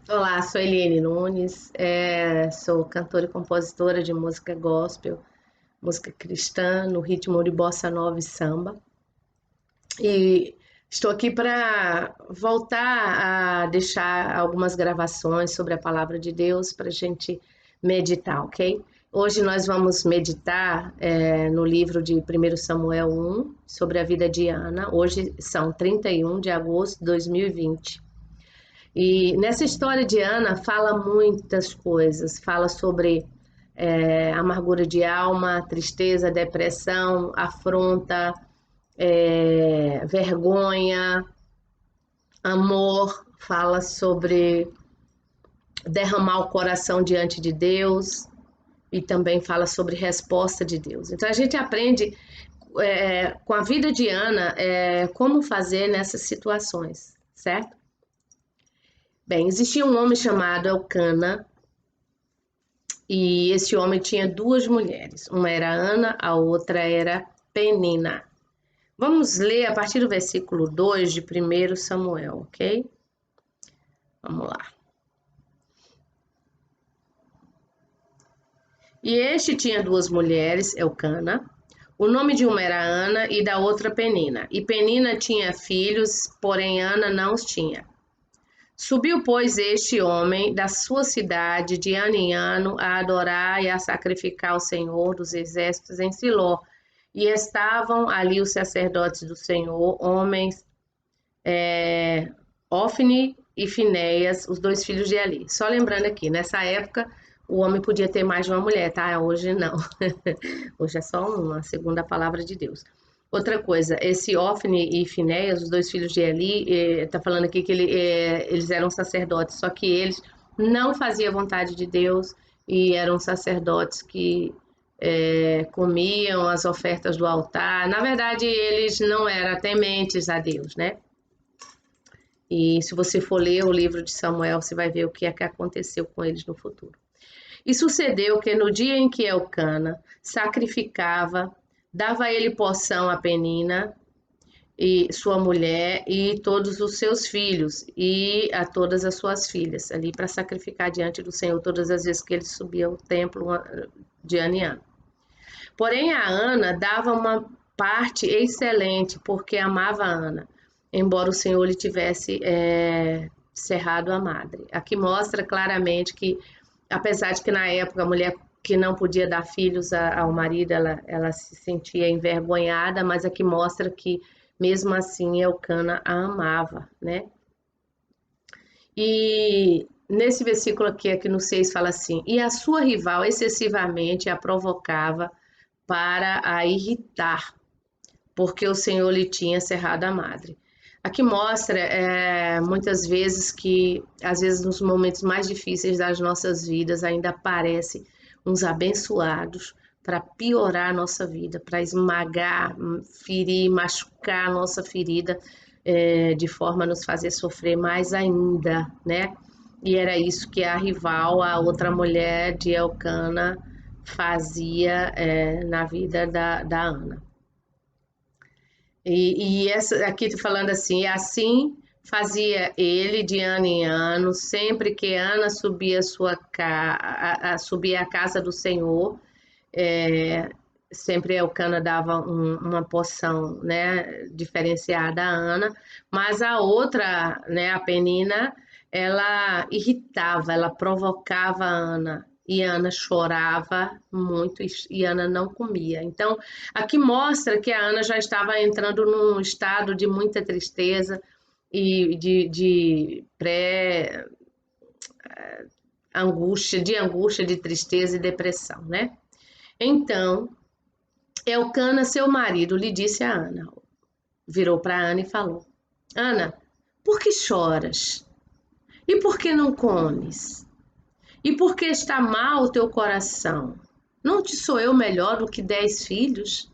Olá, sou Eliane Nunes, sou cantora e compositora de música gospel, música cristã, no ritmo de bossa nova e samba. E estou aqui para voltar a deixar algumas gravações sobre a palavra de Deus para a gente meditar, ok? Hoje nós vamos meditar no livro de 1 Samuel 1 sobre a vida de Ana. Hoje são 31 de agosto de 2020. E nessa história de Ana fala muitas coisas, fala sobre amargura de alma, tristeza, depressão, afronta, vergonha, amor, fala sobre derramar o coração diante de Deus e também fala sobre resposta de Deus. Então a gente aprende com a vida de Ana como fazer nessas situações, certo? Bem, existia um homem chamado Elcana. E esse homem tinha duas mulheres, uma era Ana, a outra era Penina. Vamos ler a partir do versículo 2 de 1 Samuel, ok? Vamos lá. E este tinha duas mulheres, Elcana. O nome de uma era Ana e da outra Penina. E Penina tinha filhos, porém Ana não os tinha. Subiu, pois, este homem da sua cidade de ano em ano a adorar e a sacrificar ao Senhor dos exércitos em Siló. E estavam ali os sacerdotes do Senhor, homens, Ofni e Finéias, os dois filhos de Eli. Só lembrando aqui, nessa época o homem podia ter mais de uma mulher, tá? Hoje não. Hoje é só uma, segundo a palavra de Deus. Outra coisa, esse Ofni e Finéias, os dois filhos de Eli, está falando aqui que eles eram sacerdotes, só que eles não faziam a vontade de Deus e eram sacerdotes que comiam as ofertas do altar. Na verdade, eles não eram tementes a Deus, né? E se você for ler o livro de Samuel, você vai ver o que é que aconteceu com eles no futuro. E sucedeu que no dia em que Elcana sacrificava, dava a ele porção a Penina e sua mulher e todos os seus filhos e a todas as suas filhas ali para sacrificar diante do Senhor todas as vezes que ele subia ao templo de ano em ano. Porém a Ana dava uma parte excelente porque amava a Ana, embora o Senhor lhe tivesse cerrado a madre. Aqui mostra claramente que, apesar de que na época a mulher que não podia dar filhos ao marido, ela se sentia envergonhada, mas aqui mostra que mesmo assim Elcana a amava, né? E nesse versículo aqui no 6 fala assim: e a sua rival excessivamente a provocava para a irritar, porque o Senhor lhe tinha cerrado a madre. Aqui mostra muitas vezes que, às vezes, nos momentos mais difíceis das nossas vidas, ainda aparecem uns abençoados para piorar a nossa vida, para esmagar, ferir, machucar a nossa ferida, de forma a nos fazer sofrer mais ainda, né? E era isso que a rival, a outra mulher de Elcana, fazia na vida da Ana. E essa aqui falando assim, assim fazia ele de ano em ano, sempre que Ana subia subia a casa do Senhor, sempre Elcana dava uma porção, né, diferenciada a Ana, mas a outra, né, a Penina, ela irritava, ela provocava a Ana, e a Ana chorava muito e a Ana não comia. Então, aqui mostra que a Ana já estava entrando num estado de muita tristeza e de angústia, de tristeza e depressão, né? Então, Elcana, seu marido, lhe disse a Ana, virou para Ana e falou: Ana, por que choras? E por que não comes? E por que está mal o teu coração? Não te sou eu melhor do que 10 filhos?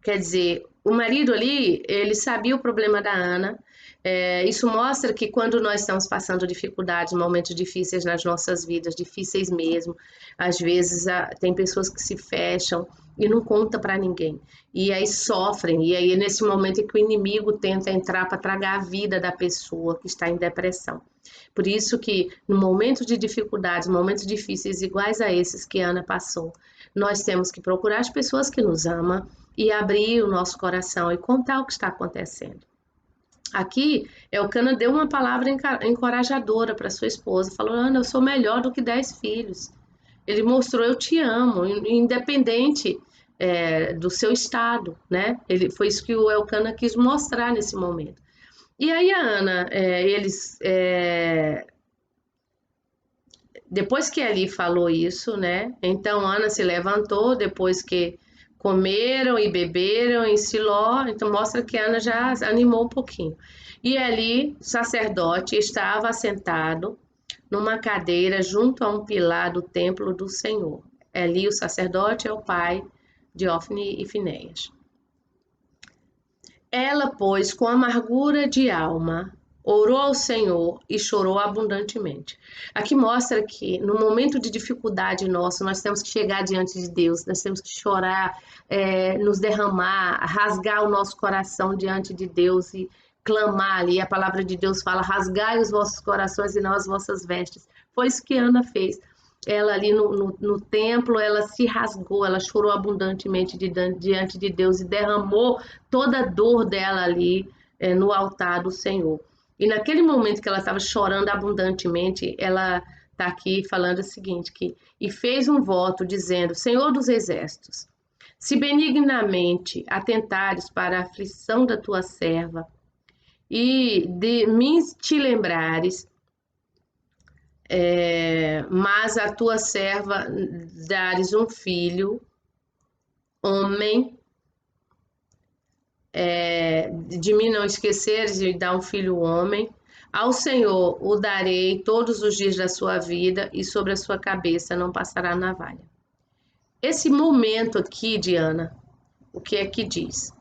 Quer dizer, o marido ali, ele sabia o problema da Ana. Isso mostra que quando nós estamos passando dificuldades, momentos difíceis nas nossas vidas, difíceis mesmo, às vezes tem pessoas que se fecham e não conta para ninguém. E aí sofrem, e aí é nesse momento é que o inimigo tenta entrar para tragar a vida da pessoa que está em depressão. Por isso que no momento de dificuldades, momentos difíceis iguais a esses que a Ana passou, nós temos que procurar as pessoas que nos amam e abrir o nosso coração e contar o que está acontecendo. Aqui, Elcana deu uma palavra encorajadora para sua esposa, falou: Ana, eu sou melhor do que 10 filhos. Ele mostrou: eu te amo, independente do seu estado, né? Foi isso que o Elcana quis mostrar nesse momento. E aí a Ana, depois que Eli falou isso, né? Então Ana se levantou depois que comeram e beberam em Siló. Então mostra que Ana já animou um pouquinho. E Eli, sacerdote, estava assentado numa cadeira junto a um pilar do templo do Senhor. Eli, o sacerdote, é o pai de Ofni e Finéias. Ela, pois, com amargura de alma, orou ao Senhor e chorou abundantemente. Aqui mostra que no momento de dificuldade nosso, nós temos que chegar diante de Deus, nós temos que chorar, nos derramar, rasgar o nosso coração diante de Deus e clamar ali. A palavra de Deus fala: rasgai os vossos corações e não as vossas vestes. Foi isso que Ana fez. Ela ali no templo, ela se rasgou, ela chorou abundantemente diante de Deus e derramou toda a dor dela ali no altar do Senhor. E naquele momento que ela estava chorando abundantemente, ela está aqui falando o seguinte, e fez um voto dizendo: Senhor dos exércitos, se benignamente atentares para a aflição da tua serva e de mim te lembrares, mas a tua serva dares um filho, homem, de mim não esqueceres de dar um filho homem, ao Senhor o darei todos os dias da sua vida e sobre a sua cabeça não passará navalha. Esse momento aqui, Diana, o que é que diz?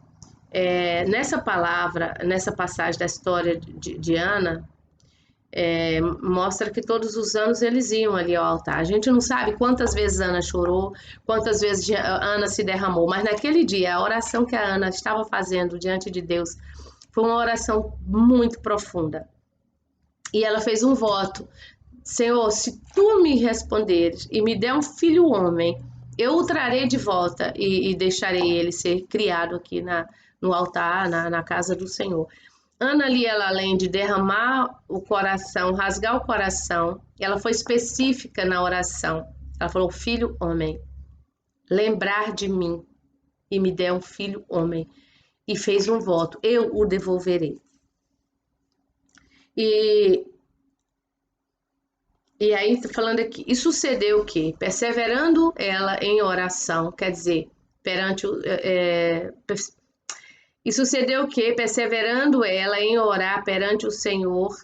Nessa palavra, nessa passagem da história de Ana, mostra que todos os anos eles iam ali ao altar. A gente não sabe quantas vezes Ana chorou, quantas vezes Ana se derramou, mas naquele dia, a oração que a Ana estava fazendo diante de Deus foi uma oração muito profunda. E ela fez um voto: Senhor, se tu me responderes e me der um filho homem, eu o trarei de volta e deixarei ele ser criado aqui no altar, na casa do Senhor. Ana ali, ela, além de derramar o coração, rasgar o coração, ela foi específica na oração. Ela falou: filho homem, lembrar de mim e me der um filho homem. E fez um voto: eu o devolverei. E aí, falando aqui, e sucedeu o quê? Perseverando ela em oração, quer dizer, perante o. E sucedeu o quê? Perseverando ela em orar perante o Senhor,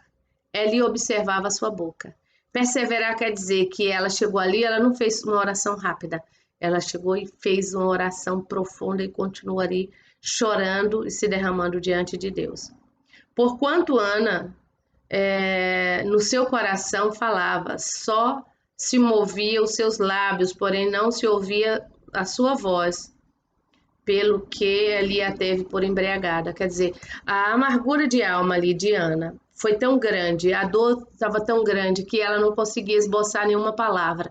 ele observava a sua boca. Perseverar quer dizer que ela chegou ali, ela não fez uma oração rápida. Ela chegou e fez uma oração profunda e continuou ali chorando e se derramando diante de Deus. Porquanto Ana, no seu coração falava, só se movia os seus lábios, porém não se ouvia a sua voz, pelo que ali a teve por embriagada. Quer dizer, a amargura de alma ali de Ana foi tão grande, a dor estava tão grande que ela não conseguia esboçar nenhuma palavra.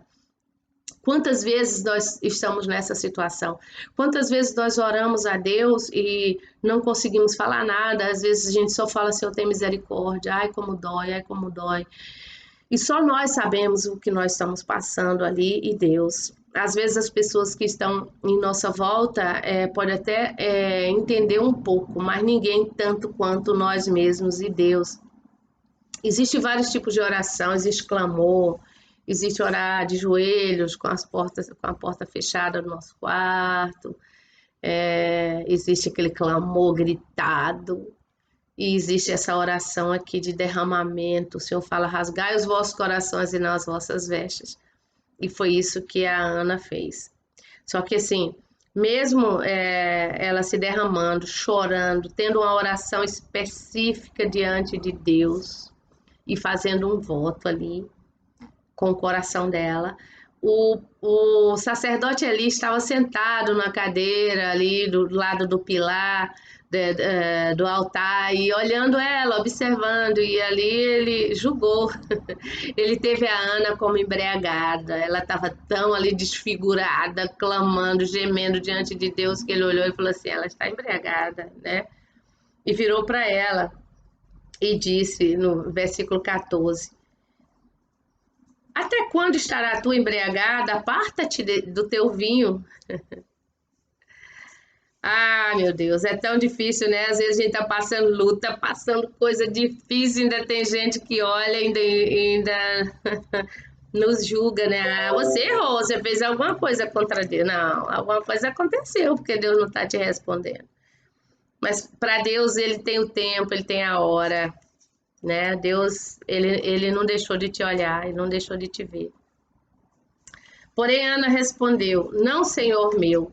Quantas vezes nós estamos nessa situação? Quantas vezes nós oramos a Deus e não conseguimos falar nada? Às vezes a gente só fala: Senhor, tem misericórdia, ai como dói, ai como dói. E só nós sabemos o que nós estamos passando ali e Deus. Às vezes as pessoas que estão em nossa volta podem até entender um pouco, mas ninguém tanto quanto nós mesmos e Deus. Existem vários tipos de oração, existe clamor, existe orar de joelhos com a porta fechada no nosso quarto, existe aquele clamor gritado, e existe essa oração aqui de derramamento. O Senhor fala: rasgai os vossos corações e não as vossas vestes. E foi isso que a Ana fez. Só que assim, mesmo ela se derramando, chorando, tendo uma oração específica diante de Deus e fazendo um voto ali com o coração dela. O sacerdote Eli estava sentado na cadeira ali do lado do pilar do altar e olhando ela, observando, e ali ele julgou. Ele teve a Ana como embriagada, ela estava tão ali desfigurada, clamando, gemendo diante de Deus, que ele olhou e falou assim: ela está embriagada, né? E virou para ela e disse no versículo 14: até quando estará tu embriagada? Aparta-te do teu vinho. Ah, meu Deus, é tão difícil, né? Às vezes a gente tá passando luta, passando coisa difícil, ainda tem gente que olha, ainda nos julga, né? Ah, você errou, você fez alguma coisa contra Deus. Não, alguma coisa aconteceu, porque Deus não está te respondendo. Mas para Deus, ele tem o tempo, ele tem a hora, né? Deus, ele não deixou de te olhar, ele não deixou de te ver. Porém, Ana respondeu: não, senhor meu,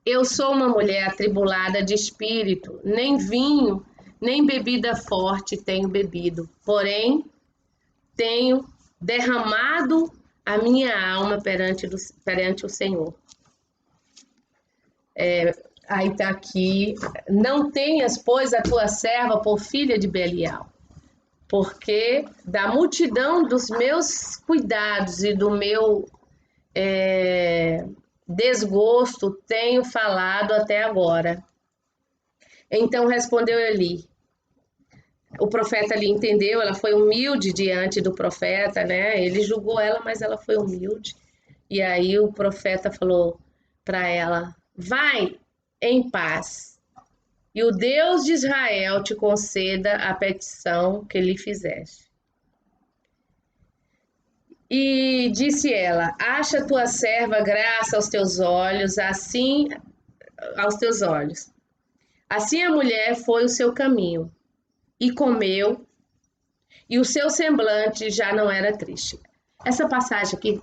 eu sou uma mulher atribulada de espírito, nem vinho, nem bebida forte tenho bebido. Porém, tenho derramado a minha alma perante o Senhor. Aí está aqui: não tenhas, pois, a tua serva por filha de Belial, porque da multidão dos meus cuidados e do meu desgosto tenho falado até agora. Então respondeu Eli. O profeta ali entendeu, ela foi humilde diante do profeta, né? Ele julgou ela, mas ela foi humilde. E aí o profeta falou para ela: vai em paz, e o Deus de Israel te conceda a petição que lhe fizeste. E disse ela: acha tua serva graça aos teus olhos, assim aos teus olhos. Assim a mulher foi o seu caminho e comeu, e o seu semblante já não era triste. Essa passagem aqui,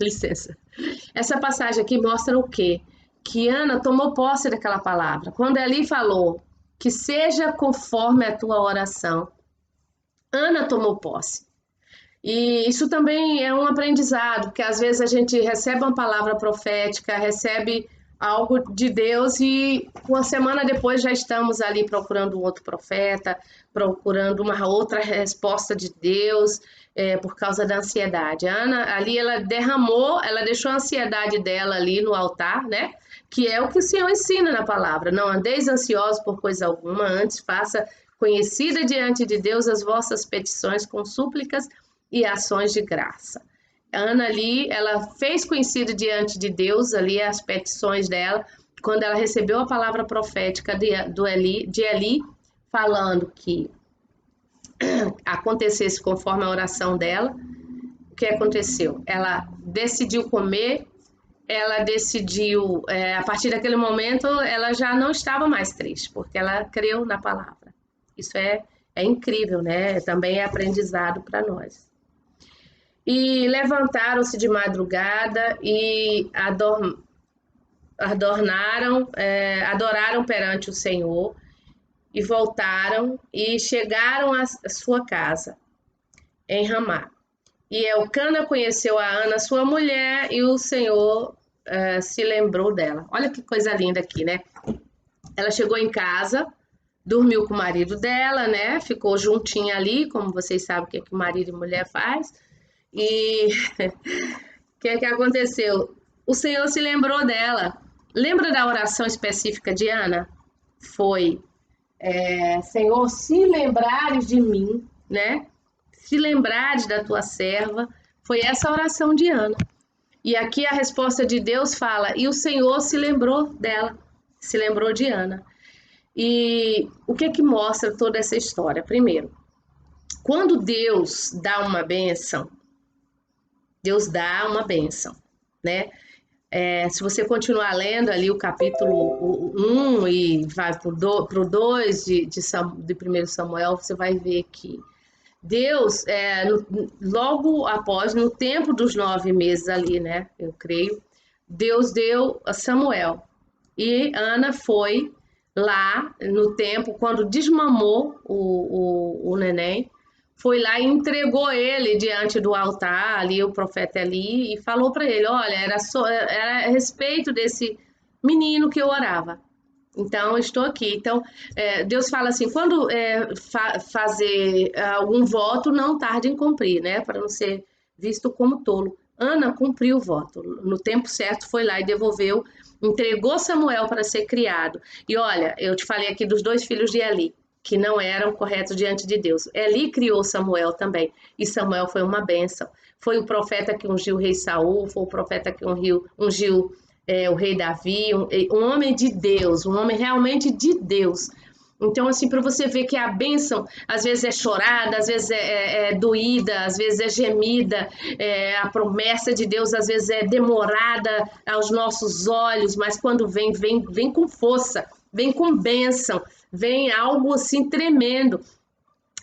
licença. Essa passagem aqui mostra o quê? Que Ana tomou posse daquela palavra. Quando Eli falou que seja conforme a tua oração, Ana tomou posse. E isso também é um aprendizado, porque às vezes a gente recebe uma palavra profética, recebe algo de Deus e uma semana depois já estamos ali procurando um outro profeta, procurando uma outra resposta de Deus, por causa da ansiedade. A Ana ali, ela derramou, ela deixou a ansiedade dela ali no altar, né? Que é o que o Senhor ensina na palavra: não andeis ansiosos por coisa alguma, antes faça conhecida diante de Deus as vossas petições com súplicas e ações de graça. A Ana ali, ela fez conhecido diante de Deus ali as petições dela, quando ela recebeu a palavra profética de Eli, falando que acontecesse conforme a oração dela. O que aconteceu? Ela decidiu comer, ela decidiu, a partir daquele momento, ela já não estava mais triste, porque ela creu na palavra. Isso é incrível, né? Também é aprendizado para nós. E levantaram-se de madrugada e adoraram perante o Senhor e voltaram e chegaram à sua casa em Ramá. E Elcana conheceu a Ana, sua mulher, e o Senhor se lembrou dela. Olha que coisa linda aqui, né? Ela chegou em casa, dormiu com o marido dela, né? Ficou juntinha ali, como vocês sabem o que o marido e mulher faz. E o que aconteceu? O Senhor se lembrou dela. Lembra da oração específica de Ana? Foi, Senhor, se lembrares de mim, né? Se lembrares da tua serva. Foi essa a oração de Ana. E aqui a resposta de Deus fala: e o Senhor se lembrou dela, se lembrou de Ana. E o que mostra toda essa história? Primeiro, quando Deus dá uma bênção, Deus dá uma bênção, né? Se você continuar lendo ali o capítulo 1 e vai para o 2 de 1 Samuel, você vai ver que Deus, logo após, no tempo dos 9 meses ali, né? Eu creio, Deus deu a Samuel. E Ana foi lá no tempo, quando desmamou o neném, foi lá e entregou ele diante do altar, ali o profeta Eli, e falou para ele: olha, era a respeito desse menino que eu orava. Então, eu estou aqui. Então, Deus fala assim: quando fazer algum voto, não tarde em cumprir, né? Para não ser visto como tolo. Ana cumpriu o voto. No tempo certo, foi lá e devolveu, entregou Samuel para ser criado. E olha, eu te falei aqui dos dois filhos de Eli, que não eram corretos diante de Deus. Eli criou Samuel também. E Samuel foi uma bênção. Foi o profeta que ungiu o rei Saul, foi o profeta que ungiu o rei Davi, um homem de Deus, um homem realmente de Deus. Então, assim, para você ver que a bênção às vezes é chorada, às vezes é doída, às vezes é gemida, a promessa de Deus às vezes é demorada aos nossos olhos, mas quando vem com força, vem com bênção, vem algo assim tremendo.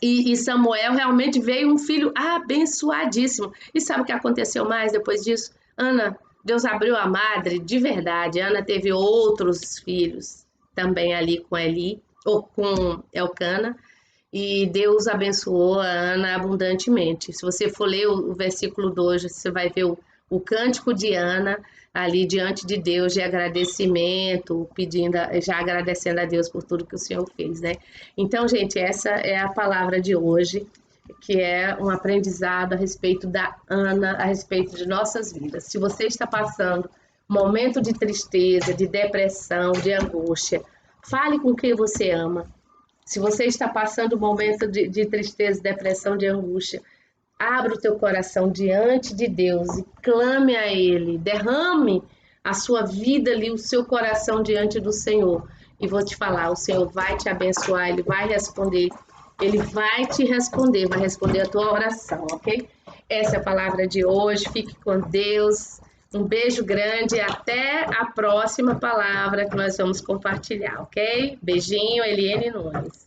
E Samuel realmente veio um filho abençoadíssimo. E sabe o que aconteceu mais depois disso? Ana, Deus abriu a madre de verdade. Ana teve outros filhos também ali com Eli, ou com Elcana, e Deus abençoou a Ana abundantemente. Se você for ler o versículo 2, você vai ver o cântico de Ana ali diante de Deus de agradecimento, pedindo, já agradecendo a Deus por tudo que o Senhor fez, né? Então, gente, essa é a palavra de hoje, que é um aprendizado a respeito da Ana, a respeito de nossas vidas. Se você está passando momento de tristeza, de depressão, de angústia, fale com quem você ama. Se você está passando um momento de tristeza, depressão, de angústia, abra o teu coração diante de Deus e clame a Ele, derrame a sua vida ali, o seu coração diante do Senhor. E vou te falar, o Senhor vai te abençoar, Ele vai te responder, vai responder a tua oração, ok? Essa é a palavra de hoje, fique com Deus, um beijo grande e até a próxima palavra que nós vamos compartilhar, ok? Beijinho, Eliane Nunes.